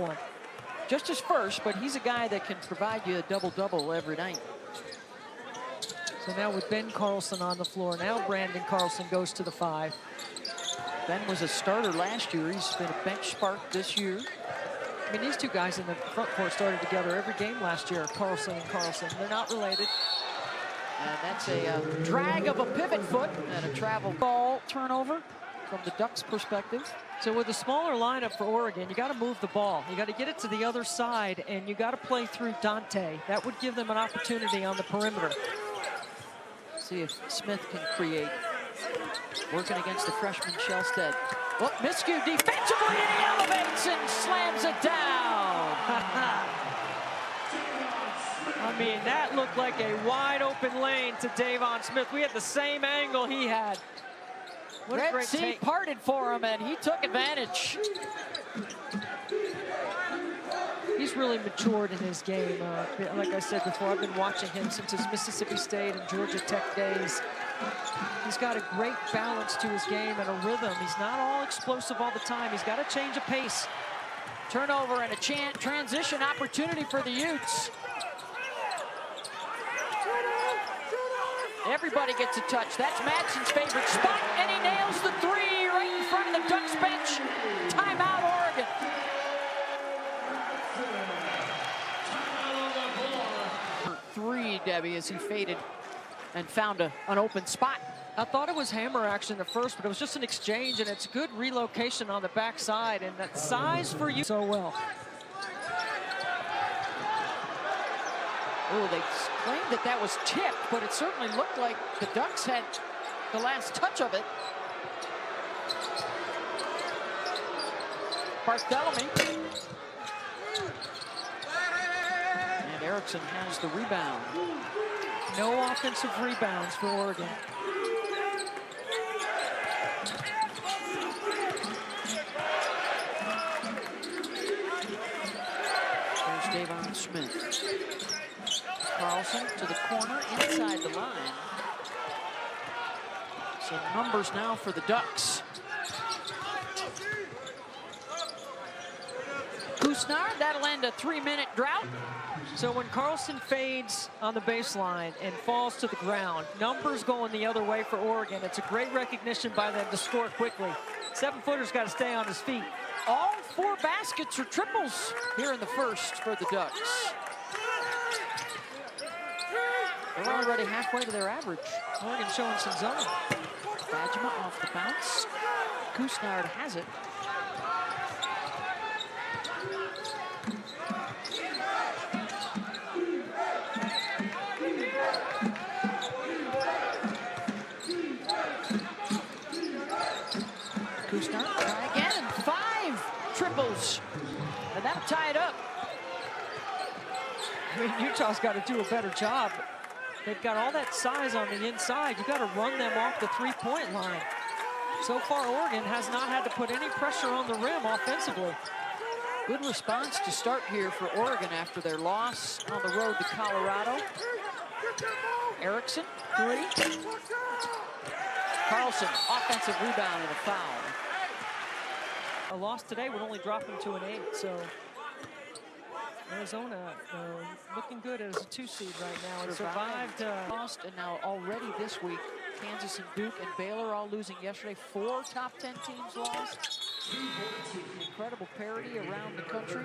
one. Just his first, but he's a guy that can provide you a double-double every night. So now with Ben Carlson on the floor, now Brandon Carlson goes to the 5. Ben was a starter last year. He's been a bench spark this year. I mean, these two guys in the front court started together every game last year, Carlson and Carlson. They're not related. And that's a drag of a pivot foot and a travel ball turnover from the Ducks' perspective. So with a smaller lineup for Oregon, you got to move the ball. You got to get it to the other side, and you got to play through Dante. That would give them an opportunity on the perimeter. See if Smith can create. Working against the freshman Shellstead. Well, miscue defensively, and he elevates and slams it down. I mean, that looked like a wide open lane to Davon Smith. We had the same angle he had. What a great Sea take. parted for him, and he took advantage. He's really matured in his game. Like I said before, I've been watching him since his Mississippi State and Georgia Tech days. He's got a great balance to his game and a rhythm. He's not all explosive all the time. He's got to change a pace. Turnover and a transition opportunity for the Utes. Everybody gets a touch. That's Madsen's favorite spot, and he nails the 3 right in front of the Ducks bench. Timeout, Oregon. Three, Debbie, as he faded and found an open spot. I thought it was hammer action at first, but it was just an exchange, and it's good relocation on the backside, and that size for you so well. Oh, they claimed that that was tipped, but it certainly looked like the Ducks had the last touch of it. Bartholomew. And Erickson has the rebound. No offensive rebounds for Oregon. There's Davon Smith. Carlson to the corner, inside the line. So numbers now for the Ducks. Kusnar, that'll end a 3-minute drought. So when Carlson fades on the baseline and falls to the ground, numbers going the other way for Oregon. It's a great recognition by them to score quickly. 7-footer's got to stay on his feet. All 4 baskets are triples here in the first for the Ducks. They're already halfway to their average. Oregon showing some zone. Bajema off the bounce. Kusnard has it. Kusnard try again, and 5 triples. And that'll tie it up. I mean, Utah's got to do a better job. They've got all that size on the inside. You got to run them off the 3-point line. So far, Oregon has not had to put any pressure on the rim offensively. Good response to start here for Oregon after their loss on the road to Colorado. Erickson, 3. Carlson, offensive rebound and a foul. A loss today would only drop them to an 8, so Arizona looking good as a 2 seed right now. And survived. Lost, and now already this week, Kansas and Duke and Baylor all losing yesterday. 4 top 10 teams lost. Incredible parity around the country.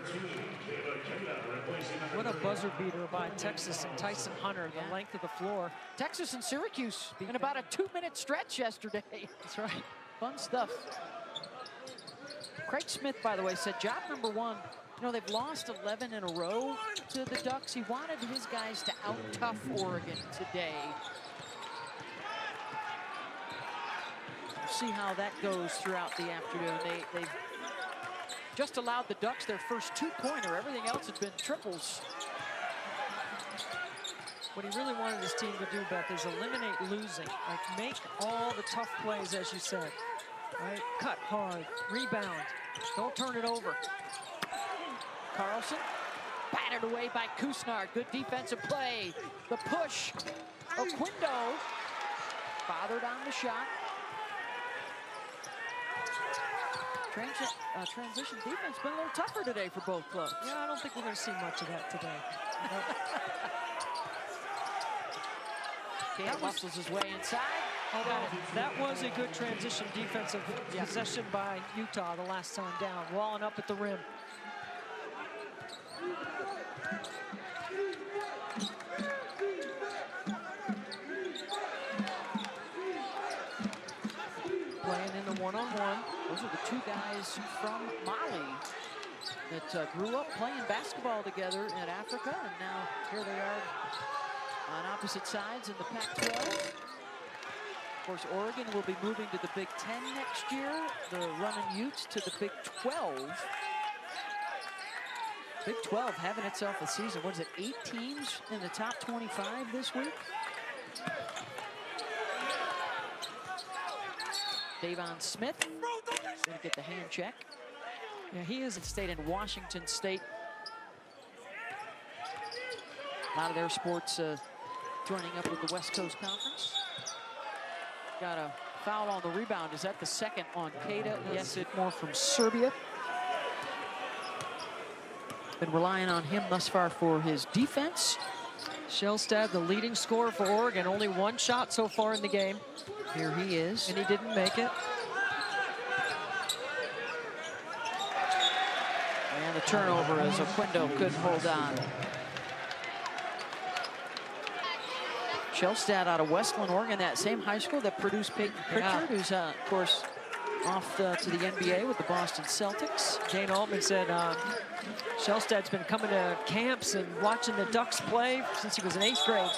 What a buzzer beater by Texas and Tyson Hunter, the length of the floor. Texas and Syracuse in about a 2-minute stretch yesterday. That's right. Fun stuff. Craig Smith, by the way, said job number 1. You know, they've lost 11 in a row to the Ducks. He wanted his guys to out-tough Oregon today. We'll see how that goes throughout the afternoon. They've just allowed the Ducks their first 2-pointer. Everything else has been triples. What he really wanted his team to do, Beth, is eliminate losing. Like, make all the tough plays, as you said. Right? Cut hard, rebound, don't turn it over. Carlson, battered away by Kusnard. Good defensive play. The push. Oquindo, bothered on the shot. Transition defense been a little tougher today for both clubs. Yeah, I don't think we're going to see much of that today. That muscles his way inside. That was a good transition defensive possession by Utah the last time down, walling up at the rim. Playing in the one-on-one. Those are the two guys from Mali that grew up playing basketball together in Africa, and now here they are on opposite sides in the Pac-12. Of course, Oregon will be moving to the Big Ten next year. The running Utes to the Big 12. Big 12 having itself a season. What is it, 8 teams in the top 25 this week? Davon Smith going to get the hand check. Yeah, he is. Stayed in Washington State. A lot of their sports joining up with the West Coast Conference. Got a foul on the rebound. Is that the second on Kada? Yes, it more from Serbia. Been relying on him thus far for his defense. Shelstad, the leading scorer for Oregon, only one shot so far in the game. Here he is. And he didn't make it. And the turnover as Oquendo couldn't hold on. Shelstad out of Westland, Oregon, that same high school that produced Peyton Pritchard, who's, of course, off to the NBA with the Boston Celtics. Dane Altman said Shelstad's been coming to camps and watching the Ducks play since he was in 8th grade.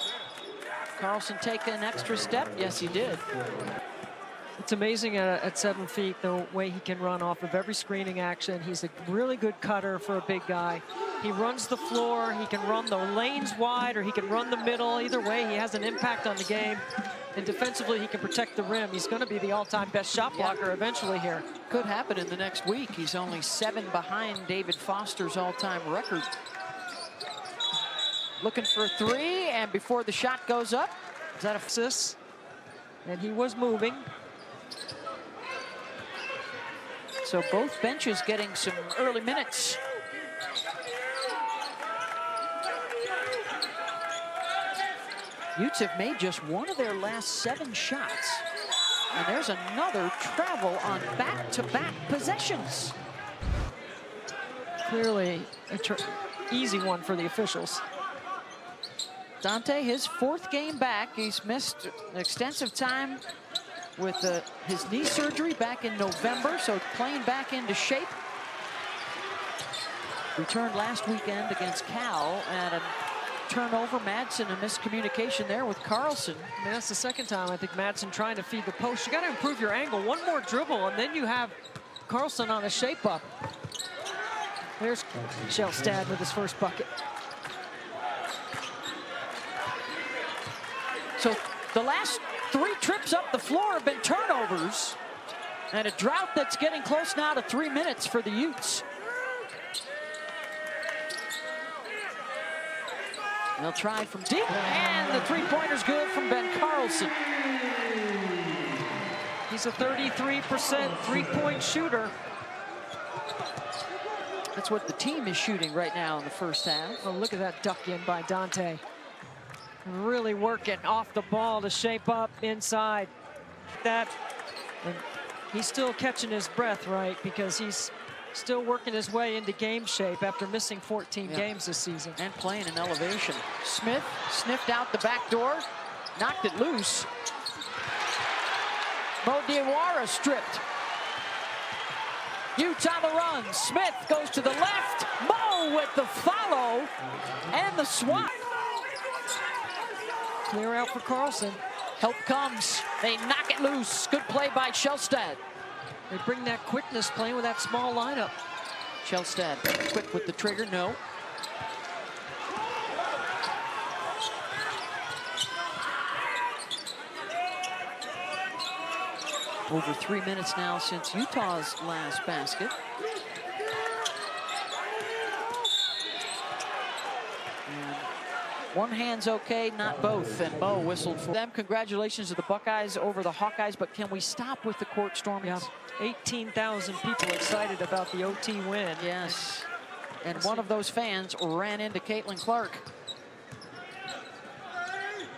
Carlson take an extra step? Yes, he did. It's amazing at 7 feet the way he can run off of every screening action. He's a really good cutter for a big guy. He runs the floor. He can run the lanes wide or he can run the middle. Either way, he has an impact on the game. And defensively, he can protect the rim. He's going to be the all-time best shot blocker eventually here. Could happen in the next week. He's only 7 behind David Foster's all-time record. Looking for a 3, and before the shot goes up, is that a assist? And he was moving. So both benches getting some early minutes. Utes have made just one of their last 7 shots. And there's another travel on back-to-back possessions. Clearly an easy one for the officials. Dante, his 4th game back. He's missed extensive time with his knee surgery back in November, so playing back into shape. Returned last weekend against Cal, and a turnover. Madsen, a miscommunication there with Carlson. I mean, that's the second time I think Madsen trying to feed the post. You got to improve your angle. One more dribble, and then you have Carlson on a shape up. There's Shelstad with his first bucket. So the last 3 trips up the floor have been turnovers, and a drought that's getting close now to 3 minutes for the Utes. They'll try from deep, and the 3-pointer's good from Ben Carlson. He's a 33% 3-point shooter. That's what the team is shooting right now in the first half. Oh, look at that duck in by Dante. Really working off the ball to shape up inside. And he's still catching his breath, right? Because he's still working his way into game shape after missing 14 games this season. And playing in elevation. Smith sniffed out the back door, knocked it loose. Mo Diawara stripped. Utah the run. Smith goes to the left. Mo with the follow and the swat. Clear out for Carlson. Help comes. They knock it loose. Good play by Shelstad. They bring that quickness playing with that small lineup. Shelstad quick with the trigger. No. Over 3 minutes now since Utah's last basket. And one hand's okay, not both, and Mo whistled for them. Congratulations to the Buckeyes over the Hawkeyes, but can we stop with the court stormings? Yeah. 18,000 people excited about the OT win. Yes. And one of those fans ran into Caitlin Clark.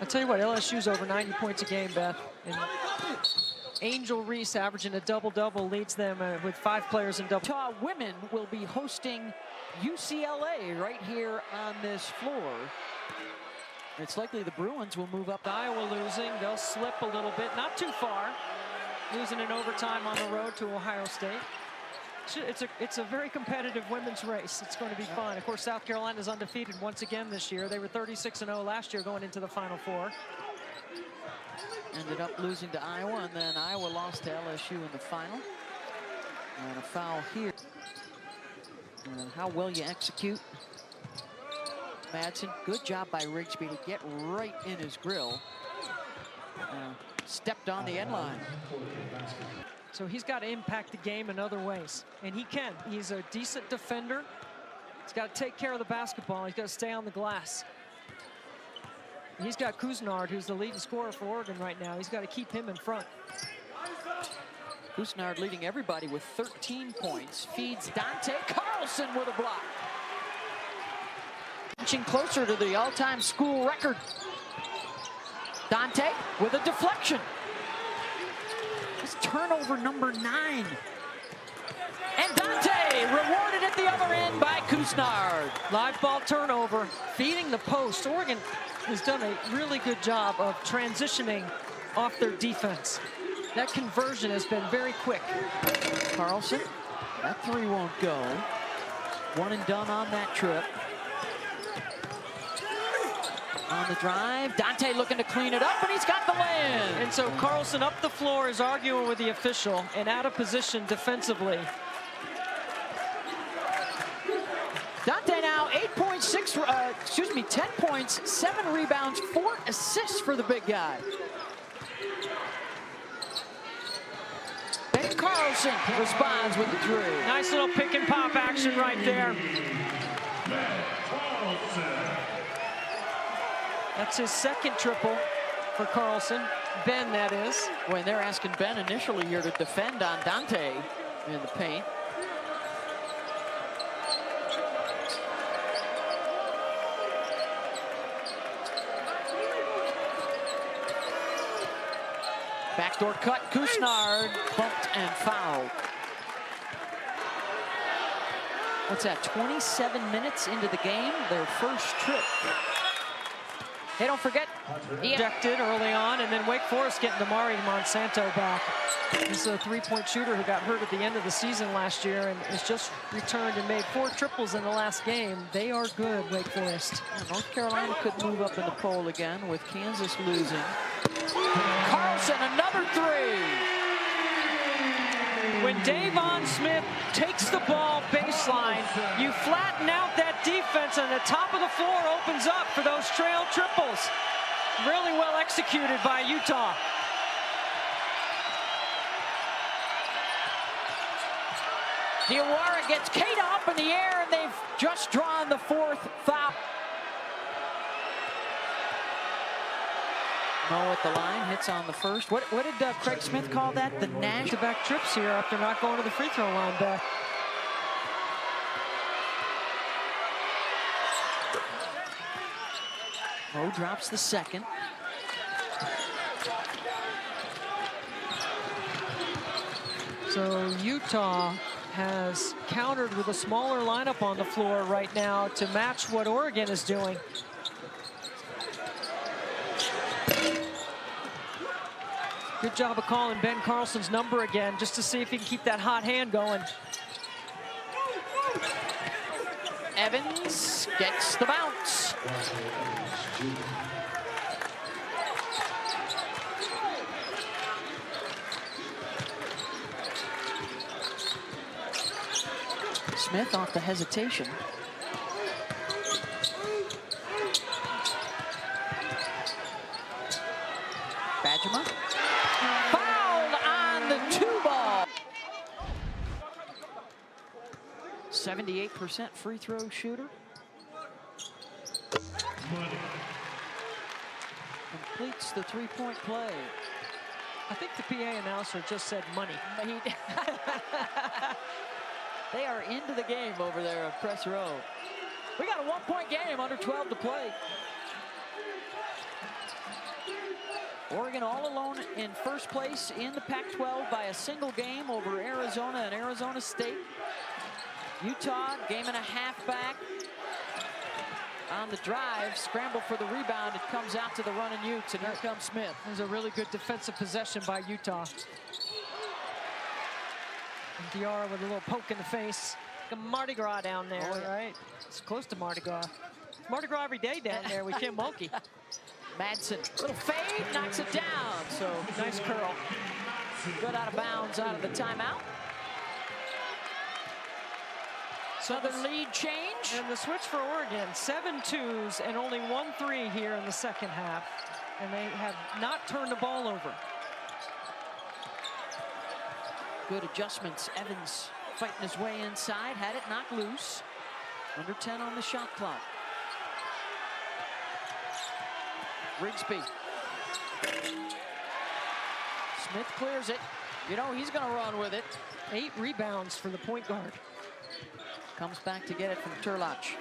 I'll tell you what, LSU's over 90 points a game, Beth. And Angel Reese averaging a double-double leads them with 5 players in double. Utah women will be hosting UCLA right here on this floor. It's likely the Bruins will move up. Iowa losing, they'll slip a little bit, not too far. Losing in overtime on the road to Ohio State. It's a very competitive women's race. It's going to be fun. Of course, South Carolina's undefeated once again this year. They were 36-0 last year going into the Final Four. Ended up losing to Iowa, and then Iowa lost to LSU in the final. And a foul here. And how well you execute. Madsen, good job by Rigsby to get right in his grill. Stepped on the end line. So he's got to impact the game in other ways, and he can. He's a decent defender. He's got to take care of the basketball. He's got to stay on the glass. He's got Cousinard, who's the leading scorer for Oregon right now. He's got to keep him in front. Cousinard leading everybody with 13 points. Feeds Dante Carlson with a block. Inching closer to the all-time school record. Dante with a deflection. It's turnover number 9. And Dante rewarded at the other end by Cousinard. Live ball turnover, feeding the post. Oregon has done a really good job of transitioning off their defense. That conversion has been very quick. Carlson, that 3 won't go. One and done on that trip. On the drive, Dante looking to clean it up, and he's got the lay-in. And so Carlson up the floor is arguing with the official and out of position defensively. Dante now 10 points, 7 rebounds, 4 assists for the big guy. And Carlson responds with the 3. Nice little pick and pop action right there. That's his second triple for Carlson. Ben, that is. When they're asking Ben initially here to defend on Dante in the paint. Backdoor cut, Cousinard bumped and fouled. What's that, 27 minutes into the game, their first trip. Hey, don't forget, he ejected early on, and then Wake Forest getting Damari Monsanto back. He's a 3-point shooter who got hurt at the end of the season last year and has just returned and made 4 triples in the last game. They are good, Wake Forest. North Carolina could move up in the poll again with Kansas losing. Carlson, another 3. When Davon Smith takes the ball baseline, you flatten out that defense, and the top of the floor opens up for those trail triples. Really well executed by Utah. Diawara gets Kate up in the air, and they've just drawn the 4th foul. Mo at the line, hits on the first. What did Craig Smith call that? The Nash? Back trips here after not going to the free throw line, Beth. Mo drops the second. So Utah has countered with a smaller lineup on the floor right now to match what Oregon is doing. Good job of calling Ben Carlson's number again, just to see if he can keep that hot hand going. Evans gets the bounce. Smith off the hesitation. Bajema. Fouled on the 2 ball. 78% free throw shooter. Completes the 3-point play. I think the PA announcer just said money. They are into the game over there on press row. We got a 1-point game, under 12 to play. Oregon all alone in first place in the Pac-12 by a single game over Arizona and Arizona State. Utah, game and a half back. On the drive, scramble for the rebound. It comes out to the running Utes, and here comes Smith. It was a really good defensive possession by Utah. And Diarra with a little poke in the face. Like a Mardi Gras down there, right? It's close to Mardi Gras. Mardi Gras every day down there with Kim Mulkey. Madsen, little fade, knocks it down. So nice curl. Good out of bounds out of the timeout. Southern lead change. And the switch for Oregon, 7 twos and only 1 3 here in the second half. And they have not turned the ball over. Good adjustments. Evans fighting his way inside, had it knocked loose. Under 10 on the shot clock. Rigsby. Smith clears it. You know, he's going to run with it. 8 rebounds for the point guard. Comes back to get it from Turlach.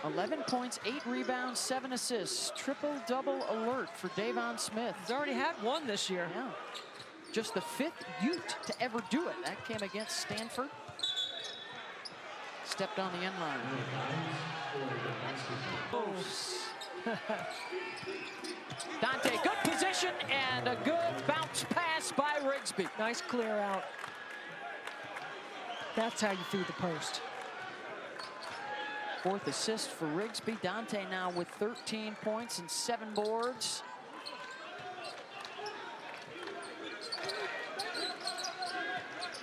11 points, 8 rebounds, 7 assists. Triple-double alert for Davon Smith. He's already had 1 this year. Yeah. Just the 5th Ute to ever do it. That came against Stanford. Stepped on the end line. Dante, good position and a good bounce pass by Rigsby. Nice clear out. That's how you feed the post. 4th assist for Rigsby. Dante now with 13 points and 7 boards.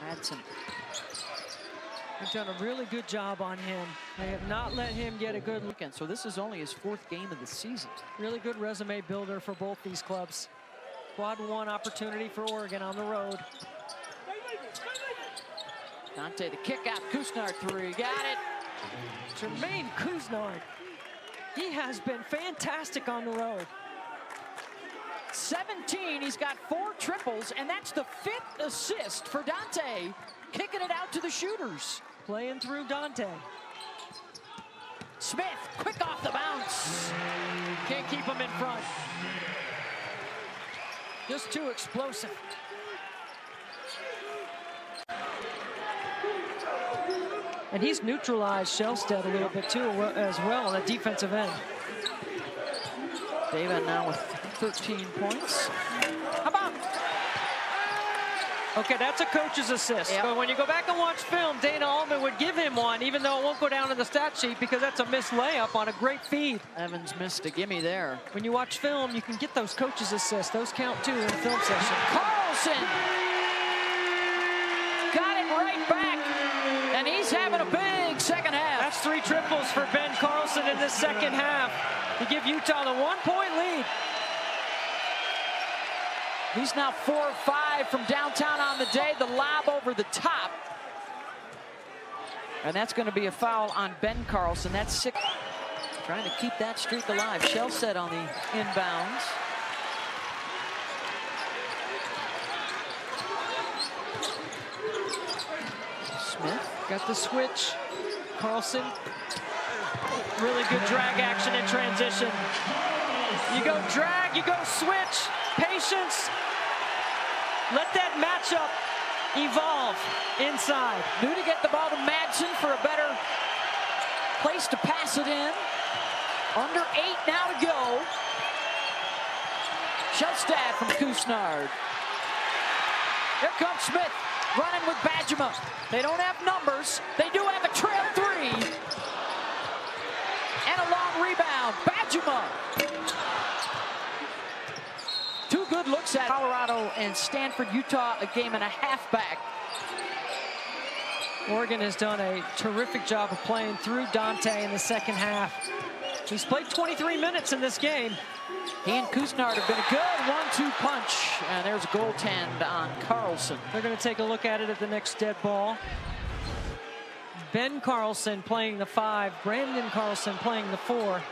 Madsen. They've done a really good job on him. They have not let him get a good look. So this is only his 4th game of the season. Really good resume builder for both these clubs. Quad 1 opportunity for Oregon on the road. Dante, the kick out, Kusnard 3, got it. Jermaine Kusnard, he has been fantastic on the road. 17, he's got 4 triples, and that's the 5th assist for Dante, kicking it out to the shooters. Playing through Dante. Smith, quick off the bounce. Can't keep him in front. Just too explosive. And he's neutralized Shellstead a little bit too as well on the defensive end. David now with 13 points. How about? Okay, that's a coach's assist. Yep. But when you go back and watch film, Dana Altman would give him one, even though it won't go down in the stat sheet because that's a missed layup on a great feed. Evans missed a gimme there. When you watch film, you can get those coach's assists. Those count too in the film session. Carlson got it right back, and he's having a big second half. That's 3 triples for Ben Carlson in this second half to give Utah the 1-point lead. He's now 4 or 5 from downtown on the day. The lob over the top. And that's going to be a foul on Ben Carlson. That's 6. Trying to keep that streak alive. Shellstead on the inbounds. Smith. Got the switch. Carlson. Really good drag action in transition. You go drag, you go switch. Patience. Let that matchup evolve inside. Knew to get the ball to Madsen for a better place to pass it in. Under 8 now to go. Shellstead from Kusnard. Here comes Smith running with Bajema. They don't have numbers. They do have a trail 3. And a long rebound. Bajema. 2 good looks at Colorado and Stanford, Utah, a game and a half back. Oregon has done a terrific job of playing through Dante in the second half. He's played 23 minutes in this game. He and Kusnard have been a good 1-2 punch. And there's a goaltend on Carlson. They're going to take a look at it at the next dead ball. Ben Carlson playing the 5. Brandon Carlson playing the 4.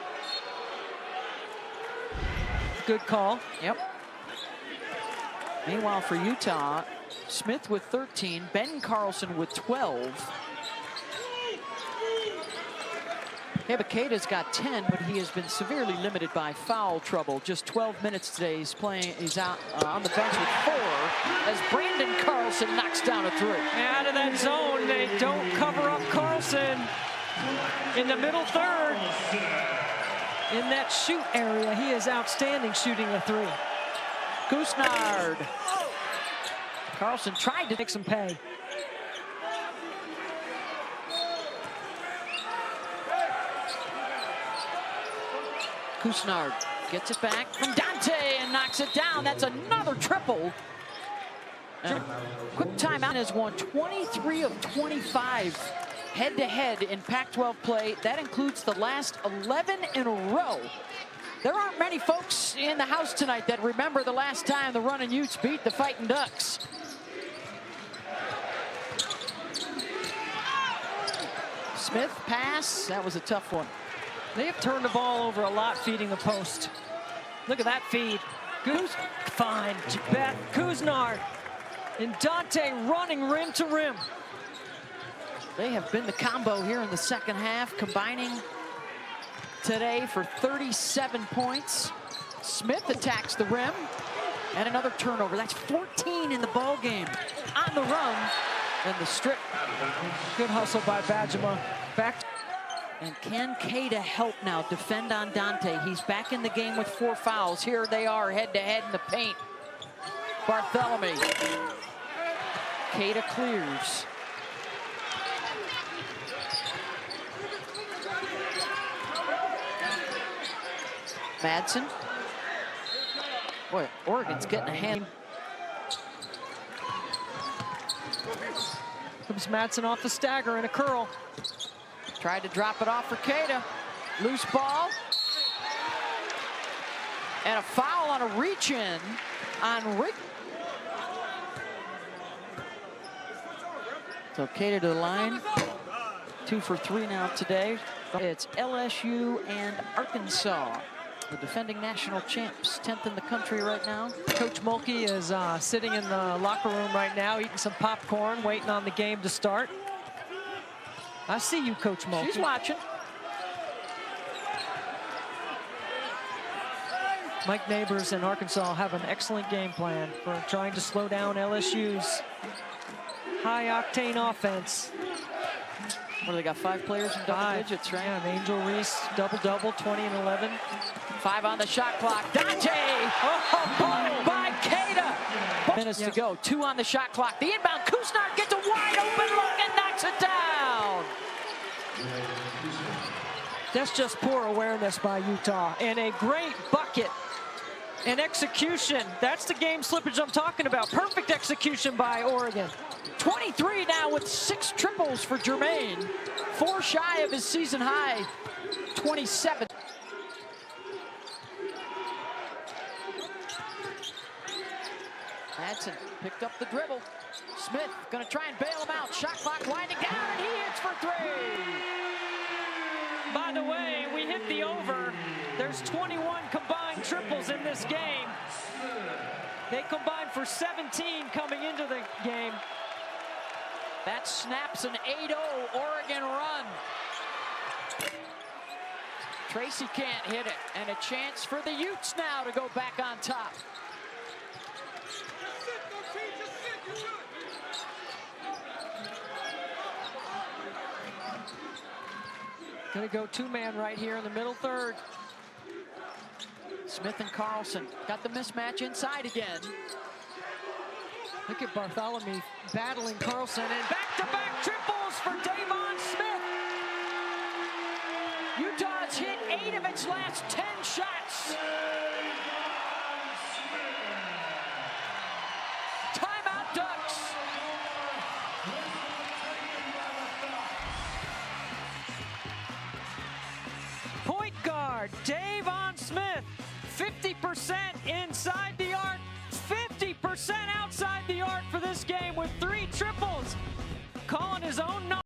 good call. Yep. Meanwhile, for Utah, Smith with 13, Ben Carlson with 12. Keita's got 10, but he has been severely limited by foul trouble. Just 12 minutes today. He's out on the bench with 4 as Brandon Carlson knocks down a 3. Out of that zone, they don't cover up Carlson in the middle third. In that shoot area, he is outstanding shooting a 3. Kusnard. Carlson tried to make some pay. Kusnard gets it back from Dante and knocks it down. That's another triple. Quick timeout has won 23 of 25 head-to-head in Pac-12 play. That includes the last 11 in a row. There aren't many folks in the house tonight that remember the last time the Runnin' Utes beat the Fightin' Ducks. Smith pass, that was a tough one. They have turned the ball over a lot feeding the post. Look at that feed. Fine. Beth Kusnard and Dante running rim to rim. They have been the combo here in the second half, combining today for 37 points. Smith attacks the rim and another turnover. That's 14 in the ball game. On the run and the strip. Good hustle by Bajema. Back. And can Keita help now defend on Dante? He's back in the game with 4 fouls. Here they are head-to-head in the paint. Bartholomew. Keita clears. Madsen. Boy, Oregon's getting a hand. Comes Madsen off the stagger and a curl. Tried to drop it off for Keita. Loose ball. And a foul on a reach-in on Rick. So Keita to the line. 2 for 3 now today. It's LSU and Arkansas, the defending national champs, 10th in the country right now. Coach Mulkey is sitting in the locker room right now, eating some popcorn, waiting on the game to start. I see you, Coach Mulkey. She's watching. Mike Neighbors and Arkansas have an excellent game plan for trying to slow down LSU's high-octane offense. What do they got, 5 players in double digits, right? Yeah, Angel Reese, double-double, 20 and 11. 5 on the shot clock. Dante! Oh, by Keita! Minutes to go. 2 on the shot clock. The inbound. Kusnard gets a wide open look and knocks it down. That's just poor awareness by Utah. And a great bucket and execution. That's the game slippage I'm talking about. Perfect execution by Oregon. 23 now with 6 triples for Jermaine. 4 shy of his season high. 27. Madsen picked up the dribble. Smith gonna try and bail him out. Shot clock winding down, and he hits for 3. By the way, we hit the over. There's 21 combined triples in this game. They combined for 17 coming into the game. That snaps an 8-0 Oregon run. Tracy can't hit it, and a chance for the Utes now to go back on top. Gonna go 2-man right here in the middle third. Smith and Carlson got the mismatch inside again. Look at Bartholomew battling Carlson, and back-to-back triples for Davon Smith. Utah's hit 8 of its last 10 shots. Timeout, Ducks. Point guard Davon Smith, 50% inside the arc, 50% outside the arc for this game with 3 triples, calling his own number.